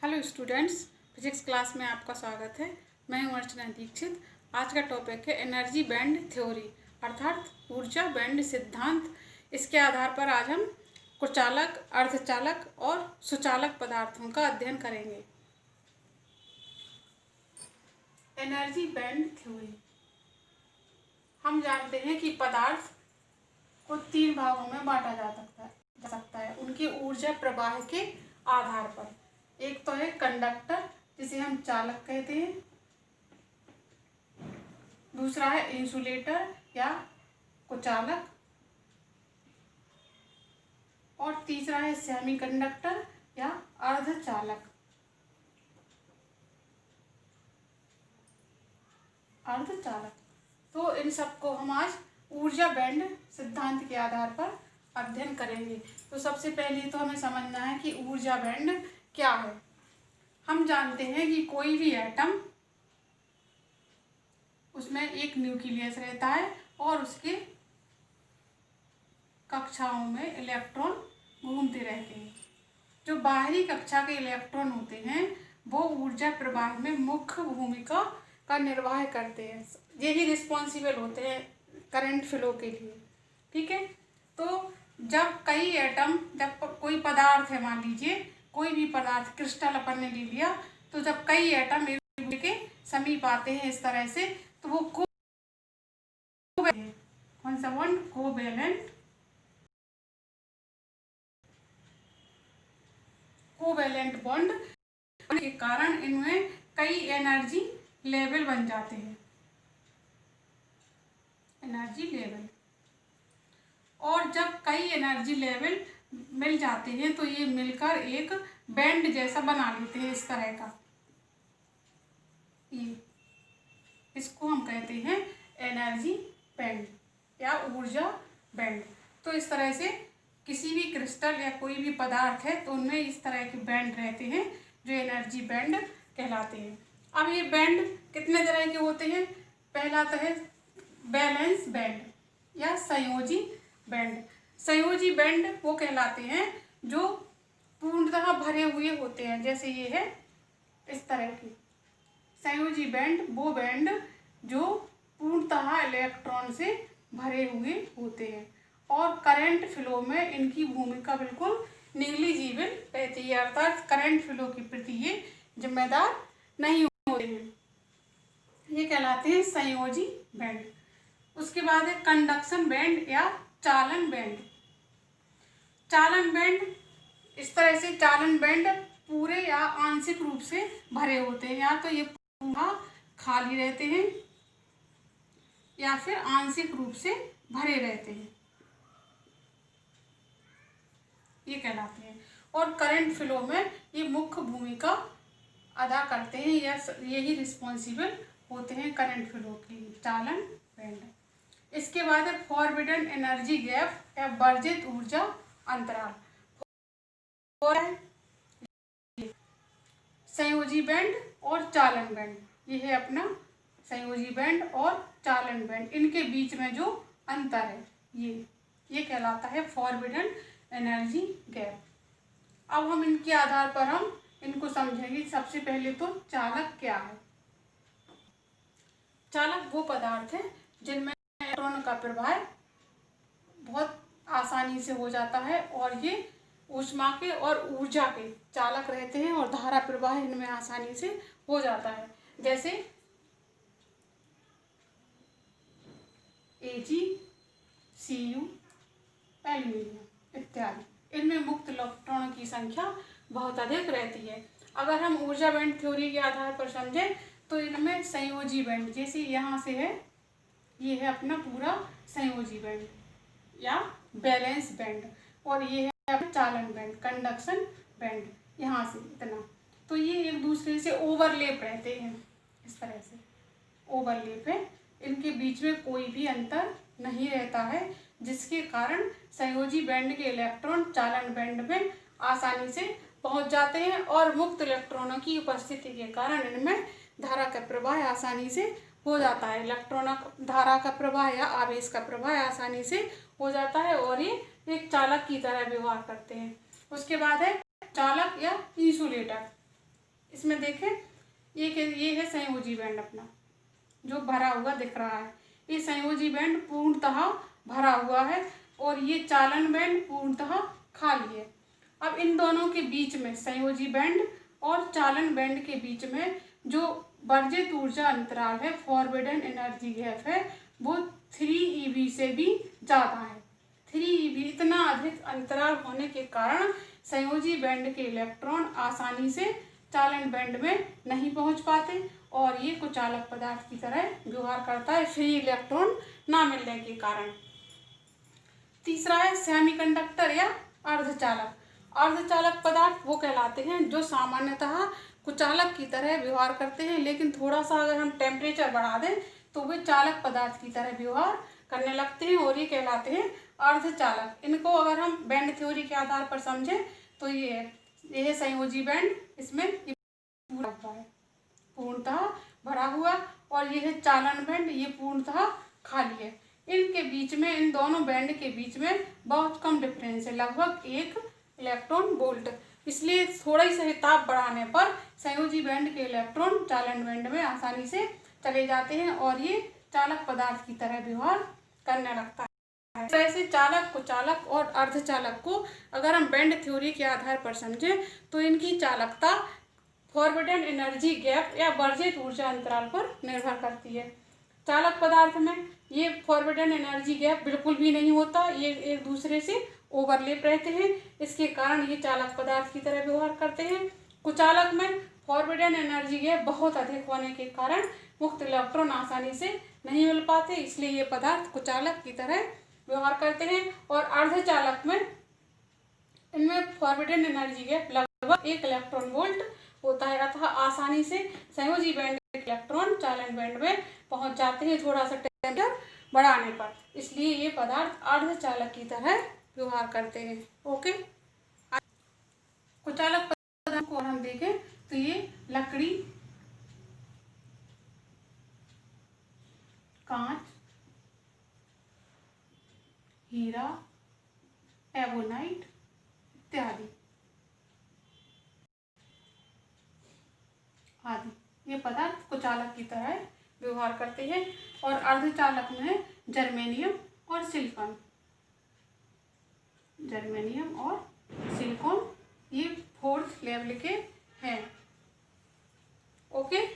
Hello students, physics class में आपका स्वागत है। मैं हूं अर्चना दीक्षित। आज का टॉपिक है एनर्जी बैंड थ्योरी अर्थात ऊर्जा बैंड सिद्धांत। इसके आधार पर आज हम कुचालक, अर्धचालक और सुचालक पदार्थों का अध्ययन करेंगे। एनर्जी बैंड थ्योरी, हम जानते हैं कि पदार्थ को 3 भागों में बांटा जा सकता है उनकी ऊर्जा प्रवाह के आधार पर। एक तो है कंडक्टर, जिसे हम चालक कहते हैं। दूसरा है इंसुलेटर या कुचालक। और तीसरा है सेमीकंडक्टर या अर्धचालक। तो इन सबको हम आज ऊर्जा बैंड सिद्धांत के आधार पर अध्ययन करेंगे। तो सबसे पहले तो हमें समझना है कि ऊर्जा बैंड क्या है। हम जानते हैं कि कोई भी एटम, उसमें एक न्यूक्लियस रहता है और उसके कक्षाओं में इलेक्ट्रॉन घूमते रहते हैं। जो बाहरी कक्षा के इलेक्ट्रॉन होते हैं वो ऊर्जा प्रवाह में मुख्य भूमिका का निर्वाह करते हैं। यही रिस्पॉन्सिबल होते हैं करंट फ्लो के लिए। ठीक है, तो जब कोई पदार्थ है, मान लीजिए कोई भी पदार्थ, क्रिस्टल अपन ने ले लिया, तो जब कई एटम एक दूसरे के समीप आते हैं इस तरह से, तो वो कोवैलेंट बॉन्ड के कारण इनमें कई एनर्जी लेवल बन जाते हैं। एनर्जी लेवल, और जब कई एनर्जी लेवल मिल जाते हैं तो ये मिलकर एक बैंड जैसा बना लेते हैं इस तरह का। ये इसको हम कहते हैं एनर्जी बैंड या ऊर्जा बैंड। तो इस तरह से किसी भी क्रिस्टल या कोई भी पदार्थ है तो उनमें इस तरह के बैंड रहते हैं जो एनर्जी बैंड कहलाते हैं। अब ये बैंड कितने तरह के होते हैं? पहला तो है बैलेंस बैंड या संयोजी बैंड। संयोजी बैंड वो कहलाते हैं जो पूर्णतः भरे हुए होते हैं, जैसे ये है इस तरह की। संयोजी बैंड वो बैंड जो पूर्णतः इलेक्ट्रॉन से भरे हुए होते हैं और करंट फ्लो में इनकी भूमिका बिल्कुल निग्लिजिबल रहती है, अर्थात करंट फ्लो के प्रति ये जिम्मेदार नहीं होते हैं। ये कहलाते हैं संयोजी बैंड। उसके बाद है कंडक्शन बैंड या चालन बैंड। चालन बैंड, इस तरह से चालन बैंड पूरे या आंशिक रूप से भरे होते हैं, या तो ये पूरा खाली रहते हैं या फिर आंशिक रूप से भरे रहते हैं, ये कहलाते हैं। और करंट फ्लो में ये मुख्य भूमिका अदा करते हैं, या यही रिस्पॉन्सिबल होते हैं करंट फ्लो के लिए, चालन बैंड। इसके बाद है फॉरबिडन एनर्जी गैप या वर्जित ऊर्जा अंतराल। संयोजी बैंड और चालन बैंड, ये है अपना संयोजी बैंड और चालन बैंड। इनके बीच में जो अंतर है ये कहलाता है फॉरबिडन एनर्जी गैप। अब हम इनके आधार पर हम इनको समझेंगे। सबसे पहले तो चालक क्या है। चालक वो पदार्थ है जिनमें इलेक्ट्रॉन का प्रवाह बहुत आसानी से हो जाता है और ये ऊष्मा के और ऊर्जा के चालक रहते हैं और धारा प्रवाह इनमें आसानी से हो जाता है, जैसे Ag, Cu, एल्यूमिनियम इत्यादि। इनमें मुक्त इलेक्ट्रॉनों की संख्या बहुत अधिक रहती है। अगर हम ऊर्जा बैंड थ्योरी के आधार पर समझें तो इनमें संयोजी बैंड, जैसे यहाँ से है, ये है अपना पूरा संयोजी बैंड या बैलेंस बैंड, और ये है अपना चालन बैंड, कंडक्शन बैंड, यहाँ से इतना। तो ये एक दूसरे से ओवरलैप रहते हैं, इस तरह से ओवरलैप है, इनके बीच में कोई भी अंतर नहीं रहता है, जिसके कारण संयोजी बैंड के इलेक्ट्रॉन चालन बैंड में आसानी से पहुंच जाते हैं और मुक्त इलेक्ट्रॉनों की उपस्थिति के कारण इनमें धारा का प्रवाह आसानी से हो जाता है। इलेक्ट्रॉन धारा का प्रवाह या आवेश का प्रवाह आसानी से हो जाता है और ये एक चालक की तरह व्यवहार करते हैं। उसके बाद है चालक या इंसुलेटर। इसमें देखें ये है संयोजी बैंड अपना जो भरा हुआ दिख रहा है। ये संयोजी बैंड पूर्णतः भरा हुआ है और ये चालन बैंड पूर्णतः खाली है। अब इन दोनों के बीच में संयोजी बैंड और चालन बैंड के बीच में जो वर्जित ऊर्जा अंतराल है, फॉरबिडन एनर्जी गैप है, वो 3 eV से भी ज़्यादा है। 3 eV इतना अधिक अंतराल होने के कारण संयोजी बैंड के इलेक्ट्रॉन आसानी से चालन बैंड में नहीं पहुंच पाते और ये कुचालक पदार्थ की तरह व्यवहार करता है फ्री इलेक्ट्रॉन ना मिलने के कारण। तीसरा है सेमीकंडक्टर या अर्धचालक। अर्धचालक पदार्थ वो कहलाते हैं जो सामान्यतः कुचालक की तरह व्यवहार करते हैं, लेकिन थोड़ा सा अगर हम टेम्परेचर बढ़ा दें तो वे चालक पदार्थ की तरह व्यवहार करने लगते हैं और ये कहलाते हैं अर्धचालक। इनको अगर हम बैंड थ्योरी के आधार पर समझें तो ये है संयोजी बैंड, इसमें पूरा हुआ है, पूर्णतः भरा हुआ, और ये है चालन बैंड, ये पूर्णतः खाली है। इनके बीच में, इन दोनों बैंड के बीच में बहुत कम डिफरेंस है, लगभग 1 इलेक्ट्रॉन वोल्ट। इसलिए थोड़ा ही सा ताप बढ़ाने पर संयोजी बैंड के इलेक्ट्रॉन चालन बैंड में आसानी से चले जाते हैं और ये चालक पदार्थ की तरह व्यवहार करने लगता है। ऐसे चालक, कुचालक और अर्धचालक को अगर हम बैंड थ्योरी के आधार पर समझें तो इनकी चालकता फॉरबिडन एनर्जी गैप या वर्जित ऊर्जा अंतराल पर निर्भर करती है। चालक पदार्थ में ये फॉरबिडन एनर्जी गैप बिल्कुल भी नहीं होता, ये एक दूसरे से ओवरलैप रहते हैं, इसके कारण ये चालक पदार्थ की तरह व्यवहार करते हैं। कुचालक में फॉरबिडन एनर्जी गैप बहुत अधिक होने के कारण मुक्त इलेक्ट्रॉन आसानी से नहीं मिल पाते, इसलिए ये पदार्थ कुचालक की तरह व्यवहार करते हैं। और अर्धचालक में इनमें फॉरबिडन एनर्जी गैप लगभग 1 इलेक्ट्रॉन वोल्ट होता है, अतः आसानी से संयोजी बैंड के इलेक्ट्रॉन चालन बैंड में पहुंच जाते हैं थोड़ा सा टेम्परेचर बढ़ाने पर, इसलिए ये पदार्थ अर्धचालक की तरह व्यवहार करते हैं। ओके, कुचालक पदार्थ को हम देखें तो ये लकड़ी, कांच, हीरा, एबोनाइट इत्यादि आदि ये पदार्थ कुचालक की तरह व्यवहार करते हैं। और अर्धचालक में जर्मेनियम और सिलिकॉन, जर्मेनियम और सिलिकॉन ये 4th लेवल के हैं। ओके।